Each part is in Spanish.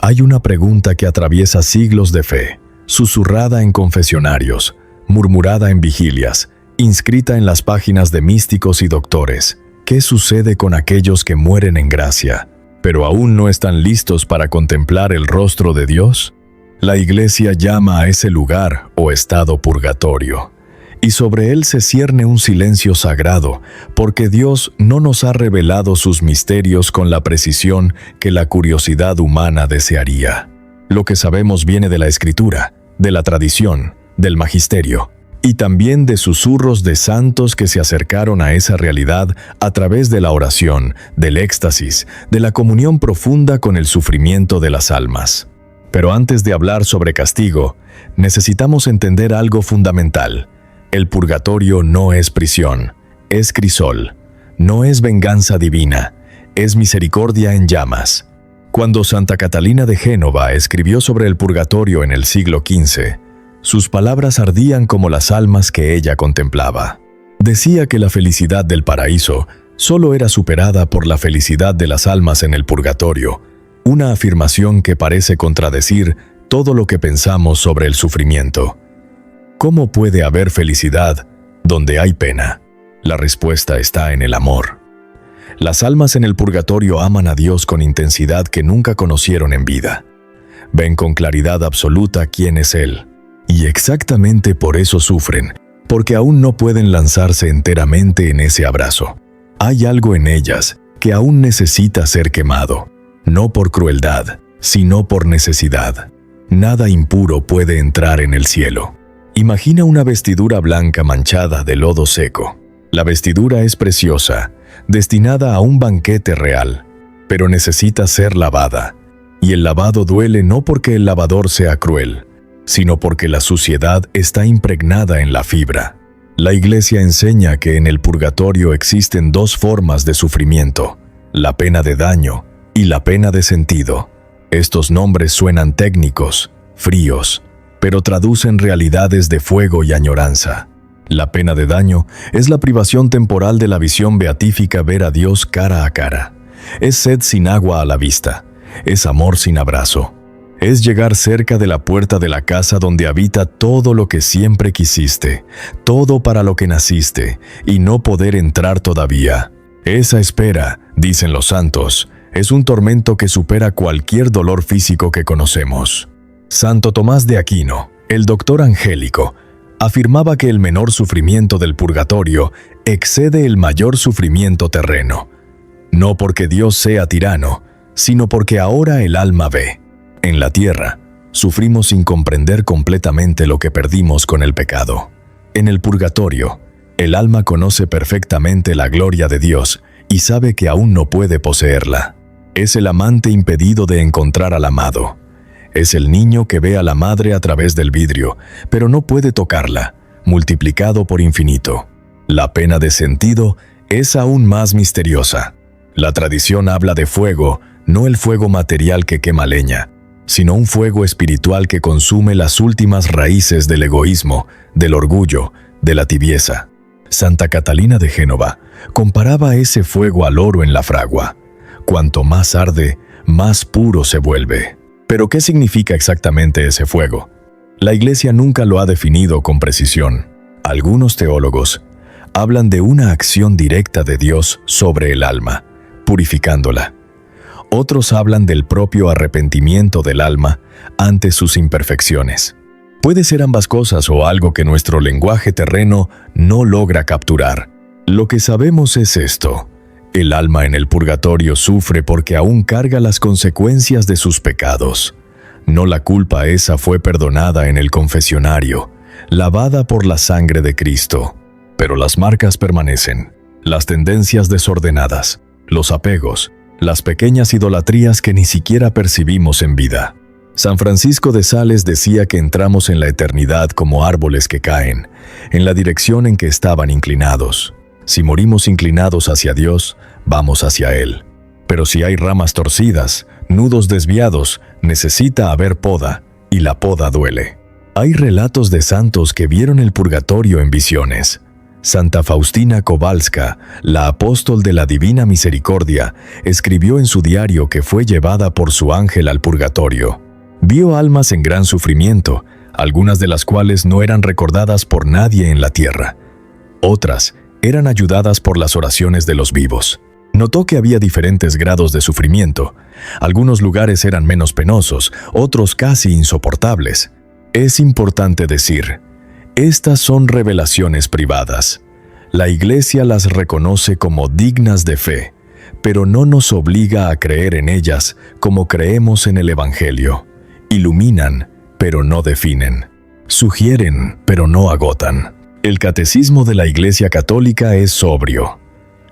Hay una pregunta que atraviesa siglos de fe, susurrada en confesionarios, murmurada en vigilias, inscrita en las páginas de místicos y doctores. ¿Qué sucede con aquellos que mueren en gracia, pero aún no están listos para contemplar el rostro de Dios? La Iglesia llama a ese lugar o estado purgatorio, y sobre él se cierne un silencio sagrado, porque Dios no nos ha revelado sus misterios con la precisión que la curiosidad humana desearía. Lo que sabemos viene de la Escritura, de la tradición, del magisterio, y también de susurros de santos que se acercaron a esa realidad a través de la oración, del éxtasis, de la comunión profunda con el sufrimiento de las almas. Pero antes de hablar sobre castigo, necesitamos entender algo fundamental. El purgatorio no es prisión, es crisol, no es venganza divina, es misericordia en llamas. Cuando Santa Catalina de Génova escribió sobre el purgatorio en el siglo XV, sus palabras ardían como las almas que ella contemplaba. Decía que la felicidad del paraíso solo era superada por la felicidad de las almas en el purgatorio, una afirmación que parece contradecir todo lo que pensamos sobre el sufrimiento. ¿Cómo puede haber felicidad donde hay pena? La respuesta está en el amor. Las almas en el purgatorio aman a Dios con intensidad que nunca conocieron en vida. Ven con claridad absoluta quién es Él. Y exactamente por eso sufren, porque aún no pueden lanzarse enteramente en ese abrazo. Hay algo en ellas que aún necesita ser quemado, no por crueldad, sino por necesidad. Nada impuro puede entrar en el cielo. Imagina una vestidura blanca manchada de lodo seco. La vestidura es preciosa, destinada a un banquete real, pero necesita ser lavada. Y el lavado duele no porque el lavador sea cruel, sino porque la suciedad está impregnada en la fibra. La Iglesia enseña que en el purgatorio existen dos formas de sufrimiento, la pena de daño y la pena de sentido. Estos nombres suenan técnicos, fríos, pero traducen realidades de fuego y añoranza. La pena de daño es la privación temporal de la visión beatífica, ver a Dios cara a cara. Es sed sin agua a la vista, es amor sin abrazo. Es llegar cerca de la puerta de la casa donde habita todo lo que siempre quisiste, todo para lo que naciste, y no poder entrar todavía. Esa espera, dicen los santos, es un tormento que supera cualquier dolor físico que conocemos. Santo Tomás de Aquino, el doctor angélico, afirmaba que el menor sufrimiento del purgatorio excede el mayor sufrimiento terreno. No porque Dios sea tirano, sino porque ahora el alma ve. En la tierra, sufrimos sin comprender completamente lo que perdimos con el pecado. En el purgatorio, el alma conoce perfectamente la gloria de Dios y sabe que aún no puede poseerla. Es el amante impedido de encontrar al amado. Es el niño que ve a la madre a través del vidrio, pero no puede tocarla, multiplicado por infinito. La pena de sentido es aún más misteriosa. La tradición habla de fuego, no el fuego material que quema leña, sino un fuego espiritual que consume las últimas raíces del egoísmo, del orgullo, de la tibieza. Santa Catalina de Génova comparaba ese fuego al oro en la fragua. Cuanto más arde, más puro se vuelve. ¿Pero qué significa exactamente ese fuego? La Iglesia nunca lo ha definido con precisión. Algunos teólogos hablan de una acción directa de Dios sobre el alma, purificándola. Otros hablan del propio arrepentimiento del alma ante sus imperfecciones. Puede ser ambas cosas o algo que nuestro lenguaje terreno no logra capturar. Lo que sabemos es esto: el alma en el purgatorio sufre porque aún carga las consecuencias de sus pecados. No la culpa esa fue perdonada en el confesionario, lavada por la sangre de Cristo. Pero las marcas permanecen, las tendencias desordenadas, los apegos, las pequeñas idolatrías que ni siquiera percibimos en vida. San Francisco de Sales decía que entramos en la eternidad como árboles que caen, en la dirección en que estaban inclinados. Si morimos inclinados hacia Dios, vamos hacia Él. Pero si hay ramas torcidas, nudos desviados, necesita haber poda, y la poda duele. Hay relatos de santos que vieron el purgatorio en visiones. Santa Faustina Kowalska, la apóstol de la Divina Misericordia, escribió en su diario que fue llevada por su ángel al purgatorio. Vio almas en gran sufrimiento, algunas de las cuales no eran recordadas por nadie en la tierra. Otras eran ayudadas por las oraciones de los vivos. Notó que había diferentes grados de sufrimiento. Algunos lugares eran menos penosos, otros casi insoportables. Es importante decir, estas son revelaciones privadas. La Iglesia las reconoce como dignas de fe, pero no nos obliga a creer en ellas como creemos en el Evangelio. Iluminan, pero no definen. Sugieren, pero no agotan. El catecismo de la Iglesia Católica es sobrio.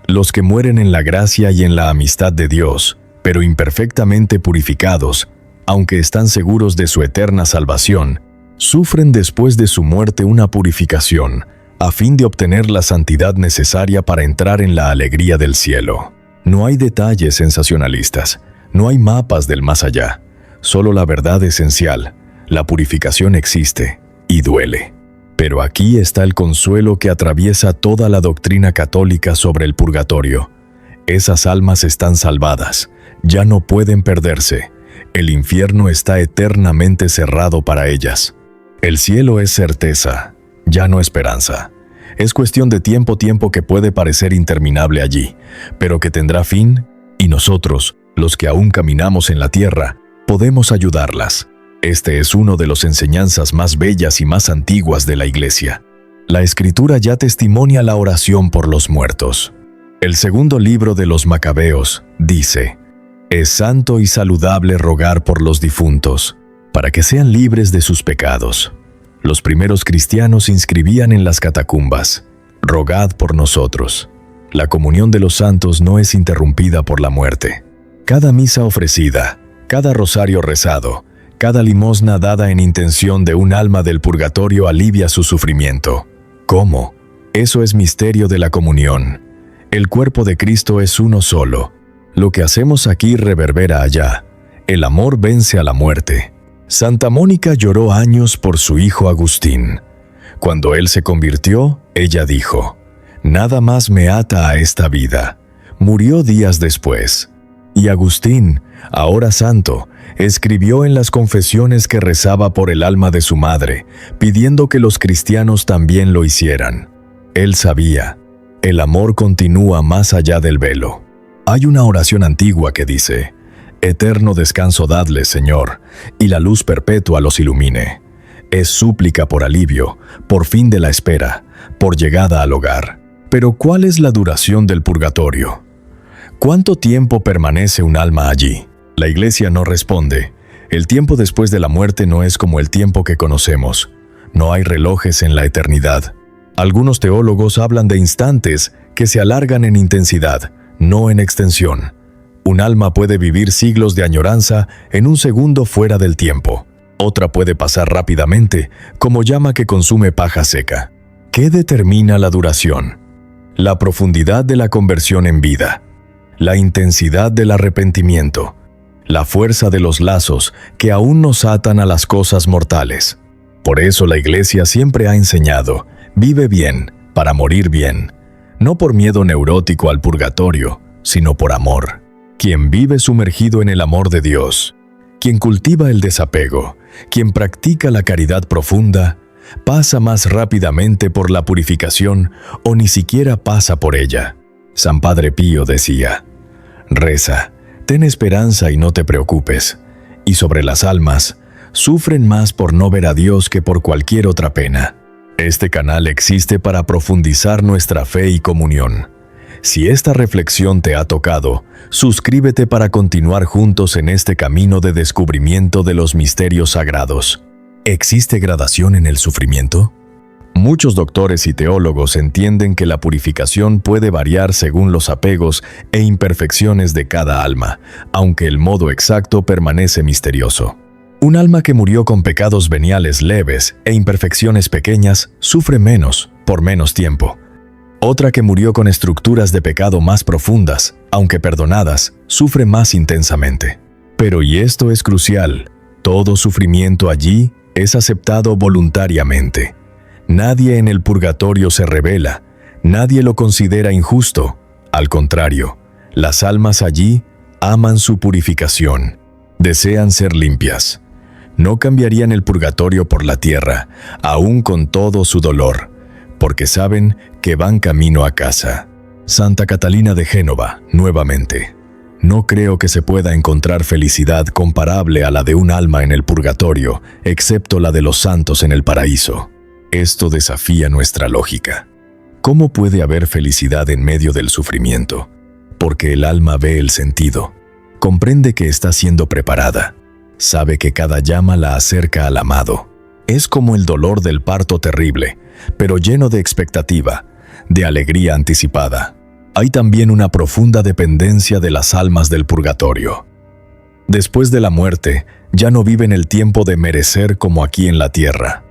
Los que mueren en la gracia y en la amistad de Dios, pero imperfectamente purificados, aunque están seguros de su eterna salvación, sufren después de su muerte una purificación, a fin de obtener la santidad necesaria para entrar en la alegría del cielo. No hay detalles sensacionalistas, no hay mapas del más allá, solo la verdad esencial. La purificación existe y duele. Pero aquí está el consuelo que atraviesa toda la doctrina católica sobre el purgatorio. Esas almas están salvadas, ya no pueden perderse. El infierno está eternamente cerrado para ellas. El cielo es certeza, ya no esperanza. Es cuestión de tiempo que puede parecer interminable allí, pero que tendrá fin, y nosotros, los que aún caminamos en la tierra, podemos ayudarlas. Este es uno de las enseñanzas más bellas y más antiguas de la Iglesia. La Escritura ya testimonia la oración por los muertos. El segundo libro de los Macabeos dice: «Es santo y saludable rogar por los difuntos, para que sean libres de sus pecados». Los primeros cristianos inscribían en las catacumbas: «Rogad por nosotros». La comunión de los santos no es interrumpida por la muerte. Cada misa ofrecida, cada rosario rezado, cada limosna dada en intención de un alma del purgatorio alivia su sufrimiento. ¿Cómo? Eso es misterio de la comunión. El cuerpo de Cristo es uno solo. Lo que hacemos aquí reverbera allá. El amor vence a la muerte. Santa Mónica lloró años por su hijo Agustín. Cuando él se convirtió, ella dijo: «Nada más me ata a esta vida». Murió días después. Y Agustín, ahora santo, escribió en las confesiones que rezaba por el alma de su madre, pidiendo que los cristianos también lo hicieran. Él sabía, el amor continúa más allá del velo. Hay una oración antigua que dice: «Eterno descanso dadles, Señor, y la luz perpetua los ilumine». Es súplica por alivio, por fin de la espera, por llegada al hogar. Pero ¿cuál es la duración del purgatorio? ¿Cuánto tiempo permanece un alma allí? La Iglesia no responde. El tiempo después de la muerte no es como el tiempo que conocemos. No hay relojes en la eternidad. Algunos teólogos hablan de instantes que se alargan en intensidad, no en extensión. Un alma puede vivir siglos de añoranza en un segundo fuera del tiempo. Otra puede pasar rápidamente, como llama que consume paja seca. ¿Qué determina la duración? La profundidad de la conversión en vida, la intensidad del arrepentimiento, la fuerza de los lazos que aún nos atan a las cosas mortales. Por eso la Iglesia siempre ha enseñado: vive bien, para morir bien. No por miedo neurótico al purgatorio, sino por amor. Quien vive sumergido en el amor de Dios, quien cultiva el desapego, quien practica la caridad profunda, pasa más rápidamente por la purificación o ni siquiera pasa por ella. San Padre Pío decía: «Reza, ten esperanza y no te preocupes». Y sobre las almas, sufren más por no ver a Dios que por cualquier otra pena. Este canal existe para profundizar nuestra fe y comunión. Si esta reflexión te ha tocado, suscríbete para continuar juntos en este camino de descubrimiento de los misterios sagrados. ¿Existe gradación en el sufrimiento? Muchos doctores y teólogos entienden que la purificación puede variar según los apegos e imperfecciones de cada alma, aunque el modo exacto permanece misterioso. Un alma que murió con pecados veniales leves e imperfecciones pequeñas sufre menos, por menos tiempo. Otra que murió con estructuras de pecado más profundas, aunque perdonadas, sufre más intensamente. Pero, y esto es crucial, todo sufrimiento allí es aceptado voluntariamente. Nadie en el purgatorio se rebela, Nadie lo considera injusto. Al contrario, las almas allí aman su purificación. Desean ser limpias. No cambiarían el purgatorio por la tierra, aún con todo su dolor, porque saben que van camino a casa. Santa Catalina de Génova, nuevamente. No creo que se pueda encontrar felicidad comparable a la de un alma en el purgatorio, excepto la de los santos en el paraíso. Esto desafía nuestra lógica. ¿Cómo puede haber felicidad en medio del sufrimiento? Porque el alma ve el sentido. Comprende que está siendo preparada. Sabe que cada llama la acerca al amado. Es como el dolor del parto terrible, pero lleno de expectativa, de alegría anticipada. Hay también una profunda dependencia de las almas del purgatorio. Después de la muerte, ya no viven el tiempo de merecer como aquí en la tierra.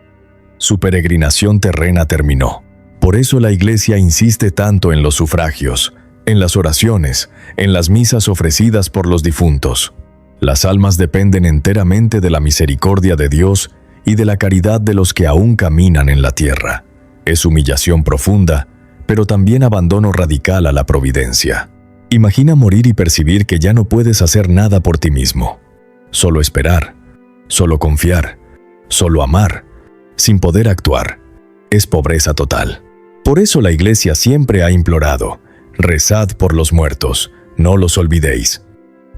Su peregrinación terrena terminó. Por eso la Iglesia insiste tanto en los sufragios, en las oraciones, en las misas ofrecidas por los difuntos. Las almas dependen enteramente de la misericordia de Dios y de la caridad de los que aún caminan en la tierra. Es humillación profunda, pero también abandono radical a la providencia. Imagina morir y percibir que ya no puedes hacer nada por ti mismo. Solo esperar, solo confiar, solo amar, sin poder actuar. Es pobreza total. Por eso la Iglesia siempre ha implorado: rezad por los muertos, no los olvidéis.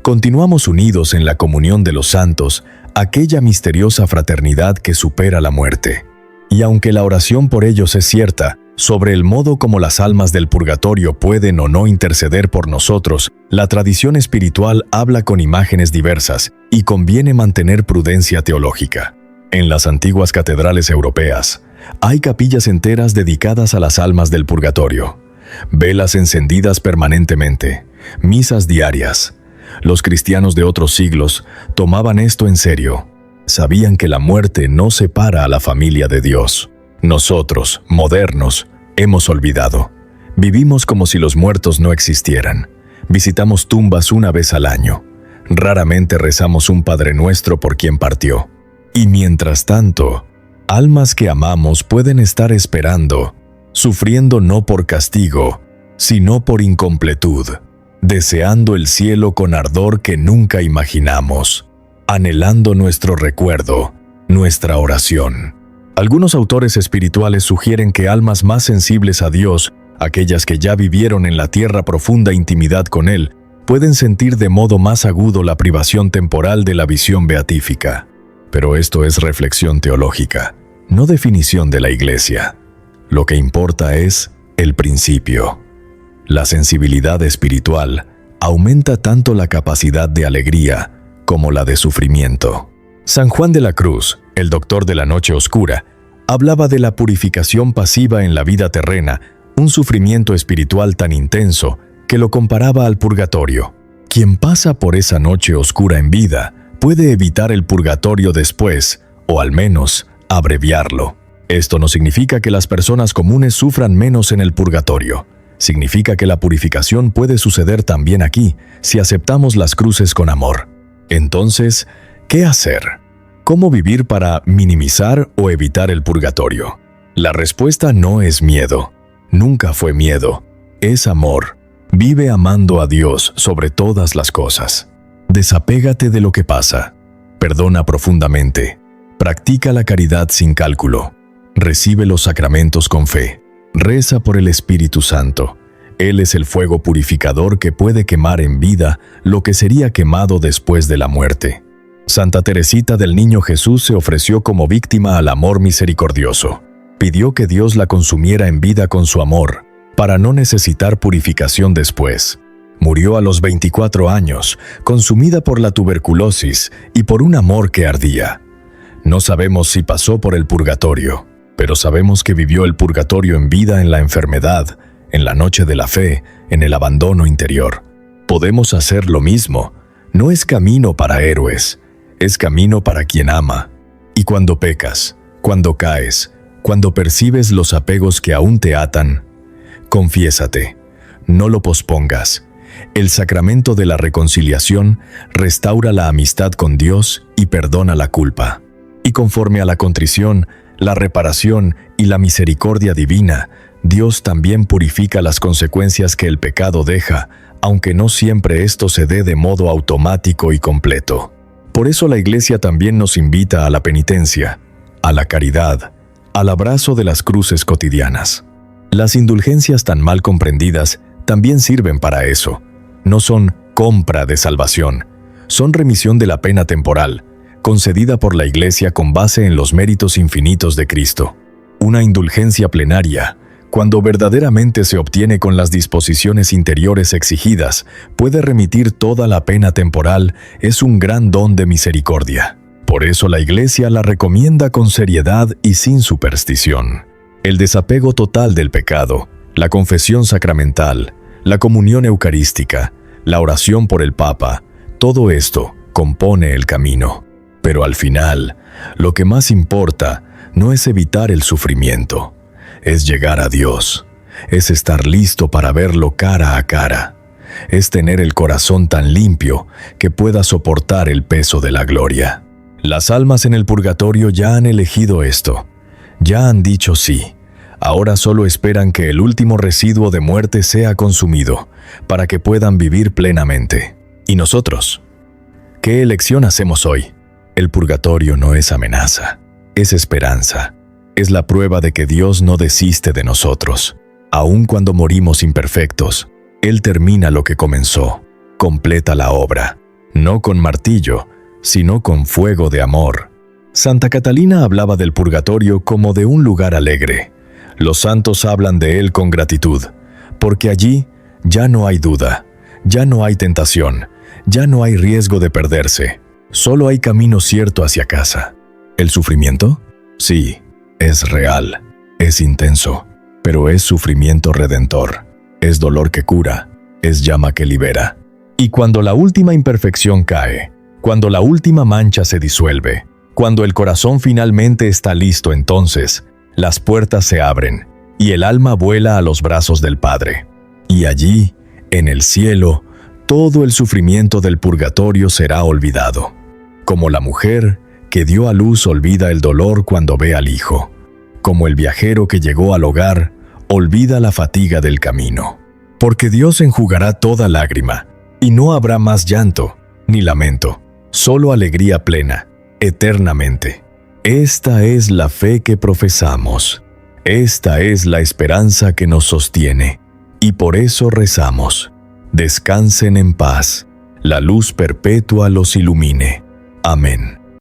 Continuamos unidos en la comunión de los santos, aquella misteriosa fraternidad que supera la muerte. Y aunque la oración por ellos es cierta, sobre el modo como las almas del purgatorio pueden o no interceder por nosotros, la tradición espiritual habla con imágenes diversas y conviene mantener prudencia teológica. En las antiguas catedrales europeas, hay capillas enteras dedicadas a las almas del purgatorio, velas encendidas permanentemente, misas diarias. Los cristianos de otros siglos tomaban esto en serio. Sabían que la muerte no separa a la familia de Dios. Nosotros, modernos, hemos olvidado. Vivimos como si los muertos no existieran. Visitamos tumbas una vez al año. Raramente rezamos un Padre Nuestro por quien partió. Y mientras tanto, almas que amamos pueden estar esperando, sufriendo no por castigo, sino por incompletud, deseando el cielo con ardor que nunca imaginamos, anhelando nuestro recuerdo, nuestra oración. Algunos autores espirituales sugieren que almas más sensibles a Dios, aquellas que ya vivieron en la tierra profunda intimidad con Él, pueden sentir de modo más agudo la privación temporal de la visión beatífica. Pero esto es reflexión teológica, no definición de la Iglesia. Lo que importa es el principio. La sensibilidad espiritual aumenta tanto la capacidad de alegría como la de sufrimiento. San Juan de la Cruz, el doctor de la noche oscura, hablaba de la purificación pasiva en la vida terrena, un sufrimiento espiritual tan intenso que lo comparaba al purgatorio. Quien pasa por esa noche oscura en vida puede evitar el purgatorio después, o al menos abreviarlo. Esto no significa que las personas comunes sufran menos en el purgatorio. Significa que la purificación puede suceder también aquí, si aceptamos las cruces con amor. Entonces, ¿qué hacer? ¿Cómo vivir para minimizar o evitar el purgatorio? La respuesta no es miedo. Nunca fue miedo. Es amor. Vive amando a Dios sobre todas las cosas. Desapégate de lo que pasa. Perdona profundamente. Practica la caridad sin cálculo. Recibe los sacramentos con fe. Reza por el Espíritu Santo. Él es el fuego purificador que puede quemar en vida lo que sería quemado después de la muerte. Santa Teresita del Niño Jesús se ofreció como víctima al amor misericordioso. Pidió que Dios la consumiera en vida con su amor, para no necesitar purificación después. Murió a los 24 años, consumida por la tuberculosis y por un amor que ardía. No sabemos si pasó por el purgatorio, pero sabemos que vivió el purgatorio en vida en la enfermedad, en la noche de la fe, en el abandono interior. Podemos hacer lo mismo. No es camino para héroes, es camino para quien ama. Y cuando pecas, cuando caes, cuando percibes los apegos que aún te atan, confiésate, no lo pospongas. El sacramento de la reconciliación restaura la amistad con Dios y perdona la culpa. Y conforme a la contrición, la reparación y la misericordia divina, Dios también purifica las consecuencias que el pecado deja, aunque no siempre esto se dé de modo automático y completo. Por eso la Iglesia también nos invita a la penitencia, a la caridad, al abrazo de las cruces cotidianas. Las indulgencias tan mal comprendidas también sirven para eso. No son compra de salvación, son remisión de la pena temporal, concedida por la Iglesia con base en los méritos infinitos de Cristo. Una indulgencia plenaria, cuando verdaderamente se obtiene con las disposiciones interiores exigidas, puede remitir toda la pena temporal, es un gran don de misericordia. Por eso la Iglesia la recomienda con seriedad y sin superstición. El desapego total del pecado, la confesión sacramental, la comunión eucarística, la oración por el Papa, todo esto compone el camino. Pero al final, lo que más importa no es evitar el sufrimiento, es llegar a Dios, es estar listo para verlo cara a cara, es tener el corazón tan limpio que pueda soportar el peso de la gloria. Las almas en el purgatorio ya han elegido esto, ya han dicho sí. Ahora solo esperan que el último residuo de muerte sea consumido, para que puedan vivir plenamente. ¿Y nosotros? ¿Qué elección hacemos hoy? El purgatorio no es amenaza, es esperanza. Es la prueba de que Dios no desiste de nosotros. Aun cuando morimos imperfectos, Él termina lo que comenzó, completa la obra, no con martillo, sino con fuego de amor. Santa Catalina hablaba del purgatorio como de un lugar alegre. Los santos hablan de él con gratitud, porque allí ya no hay duda, ya no hay tentación, ya no hay riesgo de perderse, solo hay camino cierto hacia casa. ¿El sufrimiento? Sí, es real, es intenso, pero es sufrimiento redentor, es dolor que cura, es llama que libera. Y cuando la última imperfección cae, cuando la última mancha se disuelve, cuando el corazón finalmente está listo, entonces las puertas se abren y el alma vuela a los brazos del Padre. Y allí, en el cielo, todo el sufrimiento del purgatorio será olvidado. Como la mujer que dio a luz olvida el dolor cuando ve al hijo. Como el viajero que llegó al hogar, olvida la fatiga del camino. Porque Dios enjugará toda lágrima, y no habrá más llanto, ni lamento, solo alegría plena, eternamente. Esta es la fe que profesamos. Esta es la esperanza que nos sostiene. Y por eso rezamos. Descansen en paz. La luz perpetua los ilumine. Amén.